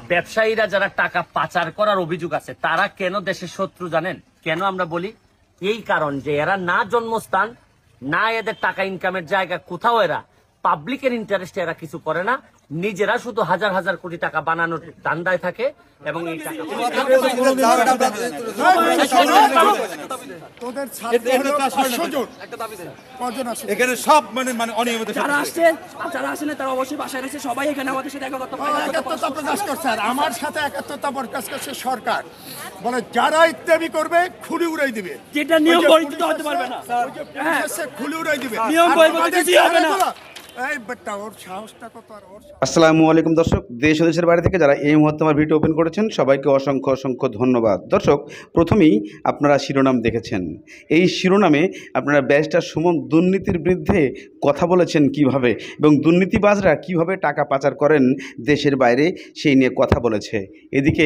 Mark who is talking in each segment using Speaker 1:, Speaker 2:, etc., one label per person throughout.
Speaker 1: ব্যবসায়ীরা যারা টাকা পাচার করার অভিযোগ আছে তারা কেন দেশের শত্রু জানেন? কেন আমরা বলি? এই কারণ যে এরা না জন্মস্থান, না এদের টাকা ইনকামের জায়গা, কোথাও এরা পাবলিকের ইন্টারেস্টে এরা কিছু করে না, নিজেরা শুধু হাজার হাজার কোটি টাকা বানানোর ধান্দায় থাকে এবং এই টাকা
Speaker 2: এখানে সব মানে অনিয়মিত
Speaker 3: যারা আসছে যারা আসেন তারা অবশ্যই বাসায় রয়েছে, সবাই এখানে আমাদের সাথে দেখা করতে পারে।
Speaker 4: একাত্মতা প্রকাশ করছে আর আমার সাথে একাত্মতা প্রকাশ করছে সরকার। বলে যারা ইত্যাদি করবে খুলি উড়াই দিবে,
Speaker 3: যেটা নিয়ম বহির্ভূত হতে পারবে না,
Speaker 4: খুলি উড়াই দিবে,
Speaker 3: নিয়ম বহির্ভূত কিছুই হবে না।
Speaker 5: আসসালামু আলাইকুম দর্শক, দেশ ও দেশের বাইরে থেকে যারা এই মুহূর্তে আমার ভিডিও ওপেন করেছেন সবাইকে অসংখ্য অসংখ্য ধন্যবাদ। দর্শক, প্রথমেই আপনারা শিরোনাম দেখেছেন। এই শিরোনামে আপনারা ব্যারিস্টার সুমন দুর্নীতির বিরুদ্ধে কথা বলেছেন কিভাবে এবং দুর্নীতিবাজরা কিভাবে টাকা পাচার করেন দেশের বাইরে সেই নিয়ে কথা বলেছে। এদিকে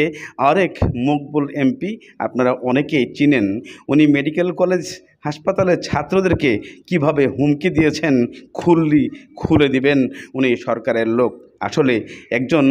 Speaker 5: আরেক মকবুল এমপি আপনারা অনেকেই চিনেন, উনি মেডিকেল কলেজ হাসপাতালের ছাত্রদেরকে কিভাবে হুমকি দিয়েছেন, খুলে দিবেন উনি সরকারের লোক। আসলে একজন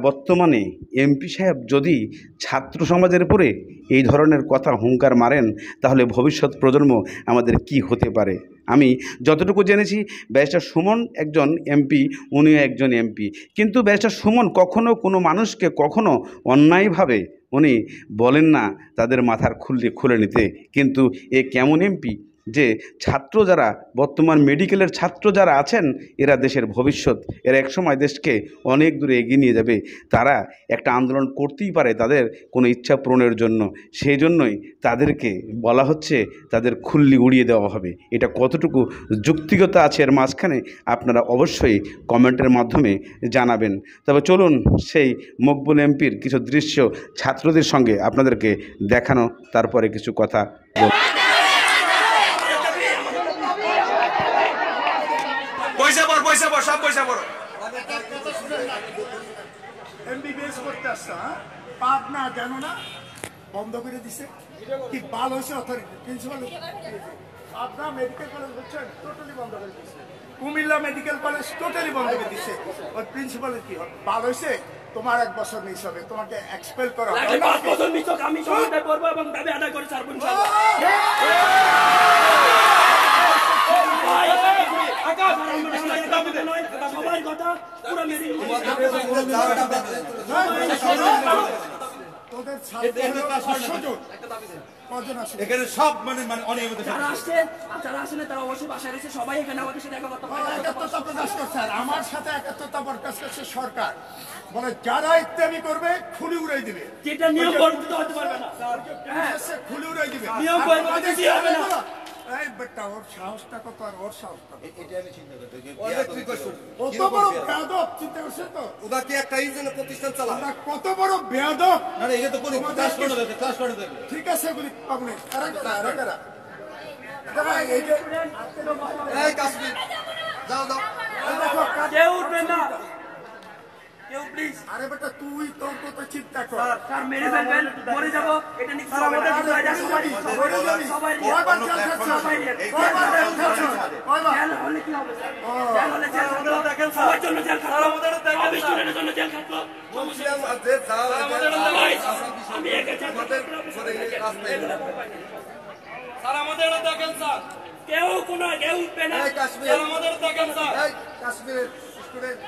Speaker 5: বর্তমানে এমপি সাহেব যদি ছাত্র সমাজের উপরে এই ধরনের কথা হুঙ্কার মারেন তাহলে ভবিষ্যৎ প্রজন্ম আমাদের কি হতে পারে। আমি যতটুকু জেনেছি ব্যারিস্টার সুমন একজন এমপি, উনিও একজন এমপি, কিন্তু ব্যারিস্টার সুমন কখনো কোনো মানুষকে কখনো অন্যায়ভাবে উনি বলেন না তাদের মাথার খুলে নিতে। কিন্তু এ কেমন এমপি যে ছাত্র যারা বর্তমান মেডিকেলের ছাত্র যারা আছেন এরা দেশের ভবিষ্যৎ, এরা একসময় দেশকে অনেক দূরে এগিয়ে নিয়ে যাবে, তারা একটা আন্দোলন করতেই পারে তাদের কোনো ইচ্ছা পূরণের জন্য, সেই জন্যই তাদেরকে বলা হচ্ছে তাদের খুল্লি উড়িয়ে দেওয়া হবে। এটা কতটুকু যুক্তিগতা আছে এর মাঝখানে আপনারা অবশ্যই কমেন্টের মাধ্যমে জানাবেন। তবে চলুন সেই মকবুল এমপির কিছু দৃশ্য ছাত্রদের সঙ্গে আপনাদেরকে দেখানো, তারপরে কিছু কথা
Speaker 4: পাবনা জানো না বন্ধ করে দিছে, কি বাল হয়েছে authority principal. Pabna medical college বুঝছেন টোটালি বন্ধ করে দিচ্ছে, কুমিল্লা মেডিকেল কলেজ টোটালি বন্ধ করে দিচ্ছে। ওই প্রিন্সিপালের কি বাল হয়েছে, তোমার 1 বছর মিস হবে, তোমাকে এক্সপেল করা হবে।
Speaker 3: 5 বছর মিস হোক, আমি সহায়তা করবো এবং দাবি আদায় করে ছাড়বো ইনশাআল্লাহ। সবাই কথা পুরো
Speaker 2: এখানে সব মানে অনিয়মিত
Speaker 3: যারা আসছে যারা আসেন তারা অবশ্যই বাসায় রয়েছে, সবাই এখানে আমাদের সাথে দেখা করতে পারে।
Speaker 4: একাত্মতা প্রকাশ করছে আর আমার সাথে একাত্মতা প্রকাশ করছে সরকার। বলে যারা ইত্যাদি করবে খুলি উড়াই দিবে,
Speaker 3: যেটা নিয়ম বহির্ভূত হতে পারবে না,
Speaker 4: খুলি উড়াই দিবে,
Speaker 3: নিয়ম বহির্ভূত কিছুই হবে না।
Speaker 4: এই বেটা ওর সাহসটা কত আর ওর সাহসটা
Speaker 2: এটা আমি চিন্তা করতে
Speaker 4: কত বড় বেয়াদব, চিন্তা করছে তো
Speaker 2: ওরা কি একটা এই জন্য প্রতিষ্ঠান চালায়,
Speaker 4: কত বড় বেয়াদব।
Speaker 2: না এটা তো কোনো ক্লাস করে দেবে।
Speaker 4: ঠিক আছে এগুলি পাবনি
Speaker 2: এই কাশ্মীর যাও
Speaker 3: কেউ উঠবেন না, কেউ প্লিজ।
Speaker 4: আরে বেটা তুই তোর কথা চিন্তা কর,
Speaker 3: স্যার মেরে ফেলবেন, মরে যাবো, এটা নিয়ে আমাদের সবাই জেল হলে কি হবে? জেল হলে জেল খাটলো, সবার জন্য জেল খাটলো, আমি স্টুডেন্টের জন্য জেল খাটলো, আমি একা জেল খাটলো।
Speaker 6: স্যার আমাদের দেখেন স্যার,
Speaker 3: কেউ উঠবে না,
Speaker 6: স্যার আমাদের দেখেন স্যার।
Speaker 4: কাশ্মীরের স্টুডেন্ট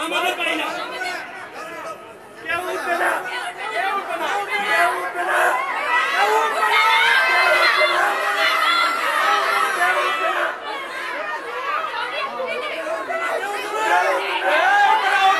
Speaker 3: আমাদের পারি না, কেউ উঠবে না, কেউ উঠবে না, কেউ উঠবে না, কেউ উঠবে না, কেউ উঠবে না, কেউ উঠবে না, কেউ উঠবে না,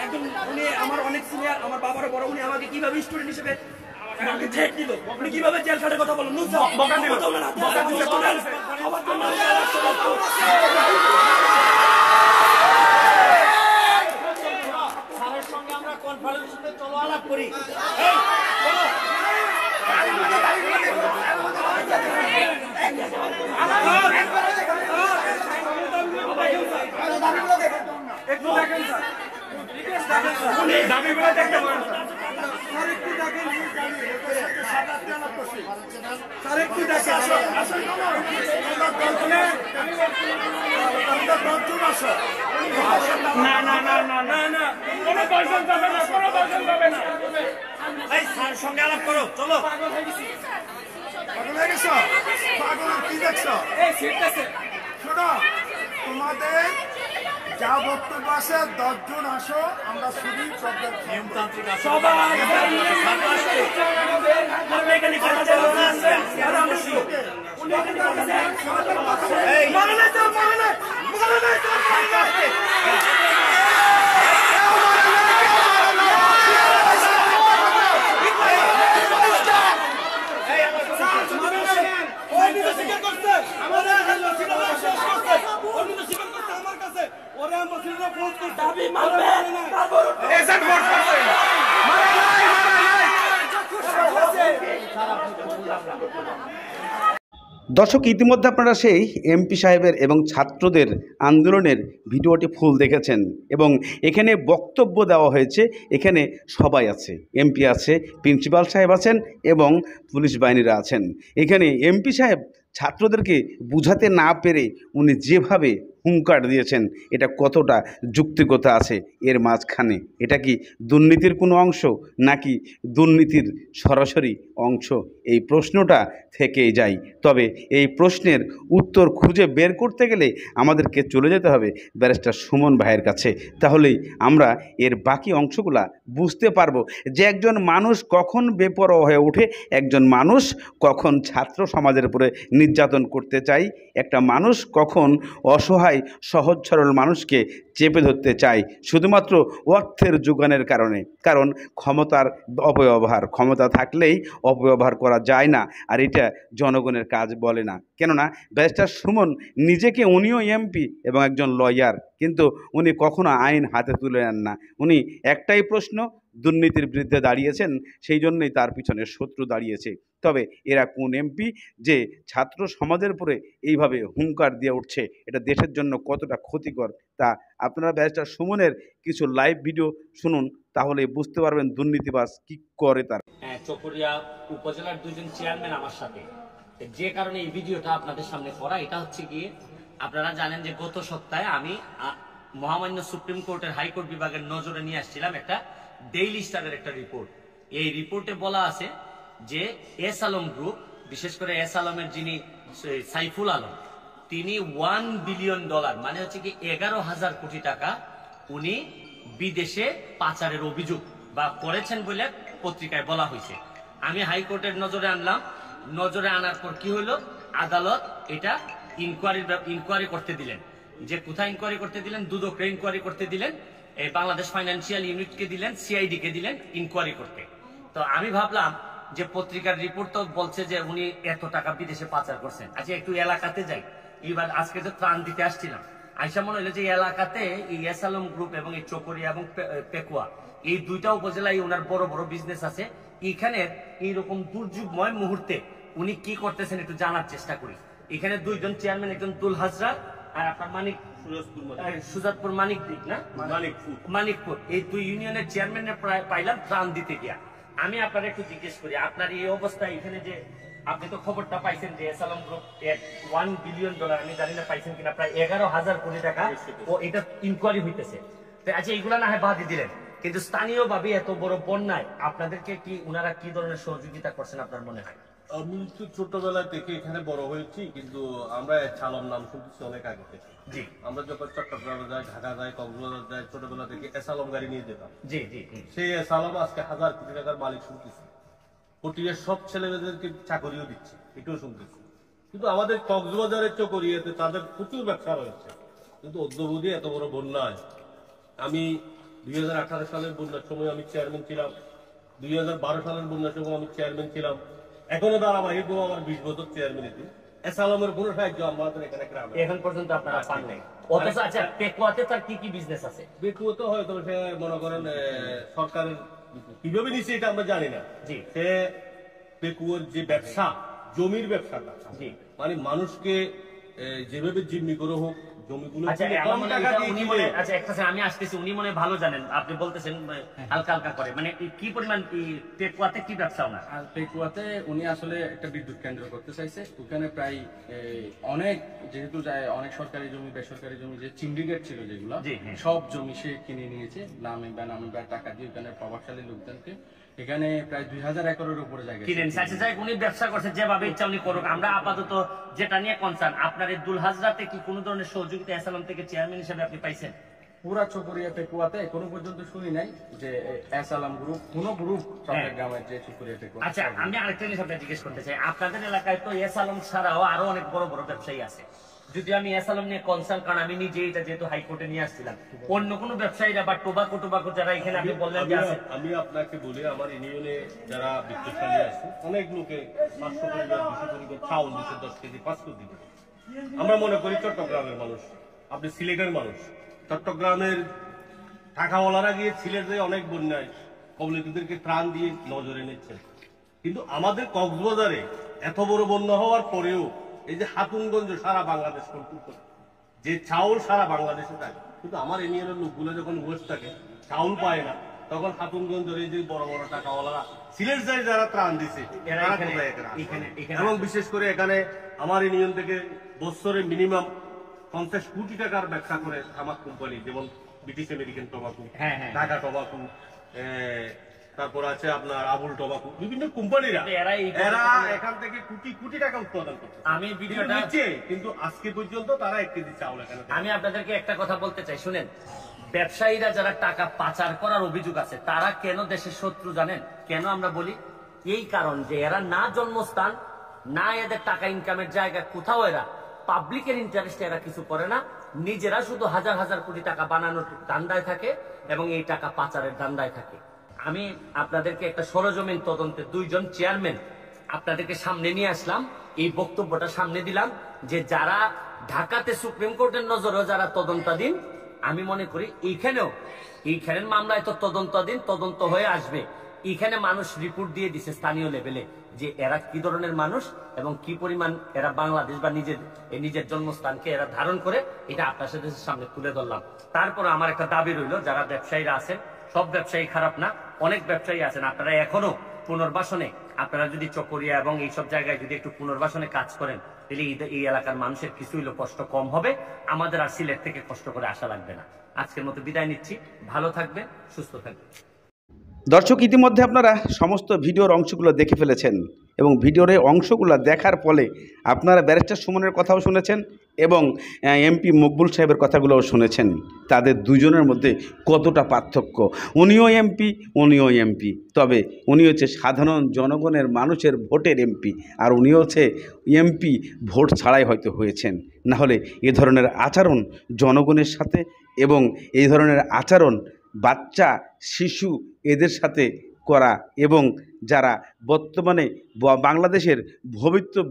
Speaker 3: একজন উনি আমার অনেক সিনিয়র, আমার বাবারও বড়, উনি আমাকে কিভাবে স্টুডেন্ট হিসেবে আমাকে থ্রেট দিল, উনি কিভাবে জেল খাটের কথা বলেন, বকা দিল আমার জন্য
Speaker 1: স্যারের সঙ্গে আমরা কনফারেন্সে চলো আলাপ করি।
Speaker 3: একটু দেখেন স্যার, উনি দাবিগুলো দেখতে পারেন স্যার, একটু দেখেন স্যার, একটু দেখেন না না না না না না, কোনো দর্শন যাবে না, কোনো দর্শন যাবে না।
Speaker 1: এই স্যার সঙ্গে আলাপ করো, চলো।
Speaker 4: পাগল হয়ে গেছো? পাগল কি দেখছো?
Speaker 3: এই সিটটাছে
Speaker 4: শোনো, তোমাদের যা বক্তব্য আছে 10 জন আসো, আমরা শুধু নিয়মতান্ত্রিক
Speaker 3: সবাই এখানে কথা বলছে আর আমরা শুনি। উনি এখানে কথা বলছে, এই মানে না তো মানে না
Speaker 5: দর্শক, ইতিমধ্যে আপনারা সেই এমপি সাহেবের এবং ছাত্রদের আন্দোলনের ভিডিওটি ফুল দেখেছেন এবং এখানে বক্তব্য দেওয়া হয়েছে। এখানে সবাই আছে, এমপি আছে, প্রিন্সিপাল সাহেব আছেন এবং পুলিশ বাহিনীরা আছেন। এখানে এমপি সাহেব ছাত্রদেরকে বুঝাতে না পেরে উনি যেভাবে হুঙ্কার দিয়েছেন, এটা কতটা যুক্তিকতা আছে এর মাঝখানে? এটা কি দুর্নীতির কোনো অংশ নাকি দুর্নীতির সরাসরি অংশ? এই প্রশ্নটা থেকেই যায়। তবে এই প্রশ্নের উত্তর খুঁজে বের করতে গেলে আমাদেরকে চলে যেতে হবে ব্যারিস্টার সুমন ভাইয়ের কাছে। তাহলেই আমরা এর বাকি অংশগুলা বুঝতে পারবো যে একজন মানুষ কখন বেপরোয়া হয়ে ওঠে, একজন মানুষ কখন ছাত্র সমাজের উপরে নির্যাতন করতে চায়, একটা মানুষ কখন অসহায় সহজ সরল মানুষকে চেপে ধরতে চায় শুধুমাত্র অর্থের যোগানের কারণে। কারণ ক্ষমতার অপব্যবহার, ক্ষমতা থাকলেই অপব্যবহার করা যায় না, আর এটা জনগণের কাজ বলে না। কেননা ব্যারিস্টার সুমন নিজেকে, উনিও এমপি এবং একজন লয়ার, কিন্তু উনি কখনো আইন হাতে তুলে নেন না। উনি একটাই প্রশ্ন, দুর্নীতির বিরুদ্ধে দাঁড়িয়েছেন, সেই জন্যই তার পিছনে শত্রু দাঁড়িয়েছে। তবে এরা কোন এমপি যে ছাত্র সমাজের উপরে এইভাবে হুঙ্কার দিয়ে উঠছে, এটা দেশের জন্য কতটা ক্ষতিকর তা আপনারা ব্যারিস্টার সুমনের কিছু লাইভ ভিডিও শুনুন, তাহলে বুঝতে পারবেন দুর্নীতিবাজ কি করে তারা।
Speaker 1: চকরিয়া উপজেলার দুজন চেয়ারম্যান আমার সাথে, যে কারণে এই ভিডিওটা আপনাদের সামনে করা। এটা হচ্ছে গিয়ে, আপনারা জানেন যে গত সপ্তাহে আমি মহামান্য সুপ্রিম কোর্টের হাইকোর্ট বিভাগের নজরে নিয়ে আসছিলাম একটা ডেইলি স্টারের একটা রিপোর্ট। এই রিপোর্টে বলা আছে যে এস আলম গ্রুপ, বিশেষ করে এস আলমের যিনি সাইফুল আলম, তিনি $1 বিলিয়ন মানে হচ্ছে কি 11,000 কোটি টাকা উনি বিদেশে পাচারের অভিযোগ বা করেছেন বলে পত্রিকায় বলা হয়েছে। আমি হাইকোর্টের নজরে আনলাম। নজরে আনার পর কি হলো, আদালত এটা ইনকোয়ারি করতে দিলেন। যে কোথায় ইনকোয়ারি করতে দিলেন? দুদককে ইনকোয়ারি করতে দিলেন, এই বাংলাদেশ ফাইন্যান্সিয়াল ইউনিটকে দিলেন, সিআইডি কে দিলেন ইনকোয়ারি করতে। তো আমি ভাবলাম যে পত্রিকার রিপোর্ট তো বলছে যে উনি এত টাকা বিদেশে পাচার করছেন, আচ্ছা একটু এলাকাতে যাই। এবার আজকে তো ত্রাণ দিতে আসছিলাম, আইসা মনে হলো যে এলাকাতে এই এস আলম গ্রুপ এবং এই চকরিয়া এবং পেকুয়া, এই দুইটা উপজেলায় ওনার বড় বড় বিজনেস আছে। এখানে এইরকম দুর্যোগময় মুহূর্তে উনি কি করতেছেন একটু জানার চেষ্টা করি। এখানে দুইজন চেয়ারম্যান, একজন তুল হাজরা আর আপনার সুজাতপুর মানিকদিক না মানিকপুর, এই দুই ইউনিয়নের চেয়ারম্যানের প্রায় পাইলাম ত্রাণ দিতে গিয়া। আমি আপনার একটু জিজ্ঞেস করি, আপনার এই অবস্থায় এখানে যে আপনি তো খবরটা পাইছেন যে এস আলম গ্রুপ $1 বিলিয়ন, আমি জানি না পাইছেন কিনা, প্রায় 11,000 কোটি টাকা ও এটা ইনকোয়ারি হইতেছে। আচ্ছা এইগুলা না হয় বাদই দিলেন, কিন্তু স্থানীয় ভাবে এত বড় বন্যায় আপনাদেরকে কি উনারা কি ধরনের সহযোগিতা করছেন আপনার মনে হয়?
Speaker 7: আমি তো ছোটবেলা থেকে এখানে বড় হয়েছি, কিন্তু আমরা এসালম নাম শুনতেছি অনেক আগে থেকে।
Speaker 1: জি,
Speaker 7: আমরা যখন চট্টগ্রামে যাই, ঢাকা যাই, কক্সবাজার যাই, ছোটবেলা থেকে এসালম গাড়ি নিয়ে যেতাম।
Speaker 1: জি জি।
Speaker 7: সেই এসালম আজকে 1,000 কোটি টাকার মালিক শুনতেছি। কোটির সব ছেলেমেয়েদেরকে চাকরিও দিচ্ছে, এটাও শুনতেছি। কিন্তু আমাদের কক্সবাজারের চকরিয়াতে তাদের প্রচুর ব্যবসা রয়েছে, কিন্তু অদ্যবধি এত বড় বন্যায় আমি 2018 সালের বন্যার সময় আমি চেয়ারম্যান ছিলাম, 2012 সালের বন্যার সময় আমি চেয়ারম্যান ছিলাম, এখনো ধারাবাহিক আমার 20 বছর চেয়ারম্যানিটি এসালামের কোনো সাহায্য আমাদের এখানে গ্রামে
Speaker 1: এখন পর্যন্ত আপনারা পান নাই। অথচ আচ্ছা পেকুয়াতে তার কি কি বিজনেস আছে?
Speaker 7: ব্যক্তিগত হয়তো সে মনে করেন সরকারের কিভাবে নিচ্ছে এটা আমরা জানি না।
Speaker 1: জি।
Speaker 7: সে পেকুয়ার যে ব্যবসা, জমির ব্যবসাটা,
Speaker 1: জি।
Speaker 7: মানে মানুষকে যেভাবে জিম্মি করে হোক জমিগুলো
Speaker 1: আচ্ছা
Speaker 7: কিনে
Speaker 1: আমার
Speaker 7: কম
Speaker 1: মনে
Speaker 7: টাকা
Speaker 1: হয়
Speaker 7: দিয়ে
Speaker 1: উনি
Speaker 7: কিনে।
Speaker 1: মনে আচ্ছা একটা second, আমি আসতেছি, উনি মনে হয় ভালো জানেন, আপনি বলতেছেন হালকা হালকা করে, মানে কি পরিমাণ পেকুয়াতে কি ব্যবসা ওনার?
Speaker 8: আর পেকুয়াতে উনি আসলে একটা বিদ্যুৎ কেন্দ্র করতে চাইছে। ওখানে প্রায় অনেক, যেহেতু যায় অনেক সরকারি জমি বেসরকারি জমি যে সিন্ডিকেট ছিল যেগুলো,
Speaker 1: জি, হ্যাঁ।
Speaker 8: সব জমি সে কিনে নিয়েছে নামে বা টাকা দিয়ে ওখানে প্রভাবশালী লোকজনকে। এখানে প্রায় 2000 একরের উপরে জায়গা
Speaker 1: কিনেন আচ্ছা যাই, উনি ব্যবসা করছে যেভাবে ইচ্ছা উনি করুক, আমরা আপাতত যেটা নিয়ে কনসার্ন, আপনার এই দুলহাজরাতে কি কোনো ধরনের সহযোগিতা এসালাম থেকে চেয়ারম্যান হিসেবে আপনি পাইছেন?
Speaker 8: পুরা চকরিয়া পেকুয়াতে কোনো পর্যন্ত শুনি নাই যে এসালাম গ্রুপ কোন গ্রুপ চট্টগ্রামের যে চকরিয়া পেকুয়া।
Speaker 1: আচ্ছা আমি আরেকটা জিনিস আপনাকে জিজ্ঞেস করতে চাই, আপনাদের এলাকায় তো এসালাম ছাড়াও আরো অনেক বড় বড় ব্যবসায়ী আছে, যদি আমি এসালাম নিয়ে কনসার্ন, কারণ আমি নিজে এটা যেহেতু হাইকোর্টে নিয়ে আসছিলাম, অন্য কোনো ব্যবসায়ীরা বা টোবাকো যারা এখানে আপনি বললেন যে আছে,
Speaker 7: আমি আপনাকে বলি আমার ইউনিয়নে যারা বিত্তশালী আছে অনেক লোকে 500 পরিবার 200 পরিবার চাউল দিচ্ছে, 10 কেজি 500 দিবে। আমরা মনে করি চট্টগ্রামের মানুষ, আপনি সিলেটের মানুষ, চট্টগ্রামের টাকাওয়ালারা গিয়ে সিলেটে অনেক বন্যায় কবলিতদেরকে ত্রাণ দিয়ে নজরে নিচ্ছেন, কিন্তু আমাদের কক্সবাজারে এত বড় বন্যা হওয়ার পরেও এই যে হাতুনগঞ্জ সারা বাংলাদেশ কন্ট্রোল করে, যে চাউল সারা বাংলাদেশে থাকে, কিন্তু আমার ইউনিয়নের লোকগুলো যখন বসে থাকে চাউল পায় না, তখন হাতুনগঞ্জের এই যে বড় বড় টাকাওয়ালারা সিলেট যায় যারা ত্রাণ দিছে
Speaker 1: এরা
Speaker 7: তারা
Speaker 1: এখানে-
Speaker 7: কোথায় এখানে আসে?
Speaker 1: এখানে-
Speaker 7: এবং বিশেষ করে এখানে আমার ইউনিয়ন থেকে বছরে মিনিমাম 50 কোটি টাকার ব্যবসা করে তামাক কোম্পানি, যেমন ব্রিটিশ আমেরিকান টোবাকো,
Speaker 1: হ্যাঁ, হ্যাঁ।
Speaker 7: ঢাকা টোবাকো, তারপর আছে আপনার আবুল টোবাকো, বিভিন্ন কোম্পানিরা এরা এখান থেকে কোটি কোটি টাকা উৎপাদন করছে।
Speaker 1: আমি ভিডিওটা
Speaker 7: নিচ্ছে, কিন্তু আজকে পর্যন্ত তারা 1 কেজি চাউল এখানে দেয় না।
Speaker 1: আমি আপনাদেরকে একটা কথা বলতে চাই, শুনেন, ব্যবসায়ীরা যারা টাকা পাচার করার অভিযোগ আছে তারা কেন দেশের শত্রু জানেন? কেন আমরা বলি? এই কারণ যে এরা না জন্মস্থান, না এদের টাকা ইনকামের জায়গা, কোথাও এরা পাবলিকের ইন্টারেস্টে এরা কিছু করে না, নিজেরা শুধু হাজার হাজার কোটি টাকা বানানোর ধান্দায় থাকে এবং এই টাকা পাচারের ধান্দায় থাকে। আমি আপনাদেরকে একটা সরজমিন তদন্তে 2 জন চেয়ারম্যান আপনাদেরকে সামনে নিয়ে আসলাম, এই বক্তব্যটা সামনে দিলাম যে যারা ঢাকাতে সুপ্রিম কোর্টের নজরেও যারা তদন্তাধীন, আমি মনে করি এইখানের মামলায় তো তদন্তাধীন, তদন্ত হয়ে আসবে, এখানে মানুষ রিপোর্ট দিয়ে দিছে স্থানীয় লেভেলে যে এরা কি ধরনের মানুষ এবং কি পরিমাণ এরা বাংলাদেশ বা নিজের জন্মস্থানকে এরা ধারণ করে, এটা আপনার সামনে তুলে ধরলাম। তারপরে আমার একটা দাবি রইল, যারা ব্যবসায়ীরা আছেন, সব ব্যবসায়ী খারাপ না, অনেক ব্যবসায়ী আছেন, আপনারা এখনো পুনর্বাসনে, আপনারা যদি চকরিয়া এবং এইসব জায়গায় যদি একটু পুনর্বাসনে কাজ করেন, তাহলে এই এলাকার মানুষের কিছু হইলেও কষ্ট কম হবে, আমাদের আর সিলেট থেকে কষ্ট করে আসা লাগবে না। আজকের মতো বিদায় নিচ্ছি, ভালো থাকবেন, সুস্থ থাকবেন।
Speaker 5: দর্শক, ইতিমধ্যে আপনারা সমস্ত ভিডিওর অংশগুলো দেখে ফেলেছেন এবং ভিডিওর এই অংশগুলো দেখার ফলে আপনারা ব্যারিস্টার সুমনের কথাও শুনেছেন এবং এমপি মকবুল সাহেবের কথাগুলোও শুনেছেন। তাদের দুজনের মধ্যে কতটা পার্থক্য। উনিও এমপি, তবে উনি হচ্ছে সাধারণ জনগণের মানুষের ভোটের এমপি, আর উনি হচ্ছে এমপি ভোট ছাড়াই হয়তো হয়েছেন। না হলে এ ধরনের আচরণ জনগণের সাথে এবং এই ধরনের আচরণ বাচ্চা শিশু এদের সাথে করা এবং যারা বর্তমানে বাংলাদেশের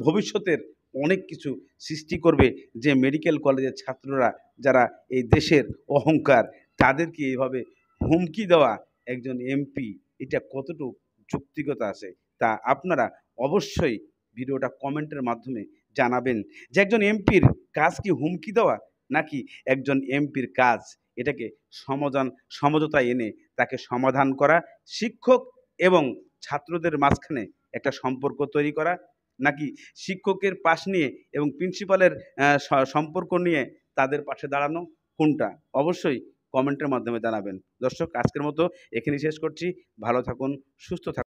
Speaker 5: ভবিষ্যতের অনেক কিছু সৃষ্টি করবে, যে মেডিকেল কলেজের ছাত্ররা যারা এই দেশের অহংকার, তাদেরকে এইভাবে হুমকি দেওয়া একজন এমপি, এটা কতটুকু যুক্তিগত আছে তা আপনারা অবশ্যই ভিডিওটা কমেন্টের মাধ্যমে জানাবেন যে একজন এমপির কাজ কি হুমকি দেওয়া, নাকি একজন এমপির কাজ এটাকে সমঝোতা এনে তাকে সমাধান করা, শিক্ষক এবং ছাত্রদের মাঝখানে একটা সম্পর্ক তৈরি করা, নাকি শিক্ষকের পাশ নিয়ে এবং প্রিন্সিপালের সম্পর্ক নিয়ে তাদের পাশে দাঁড়ানো, কোনটা? অবশ্যই কমেন্টের মাধ্যমে জানাবেন। দর্শক, আজকের মতো এখানেই শেষ করছি। ভালো থাকুন, সুস্থ থাকুন।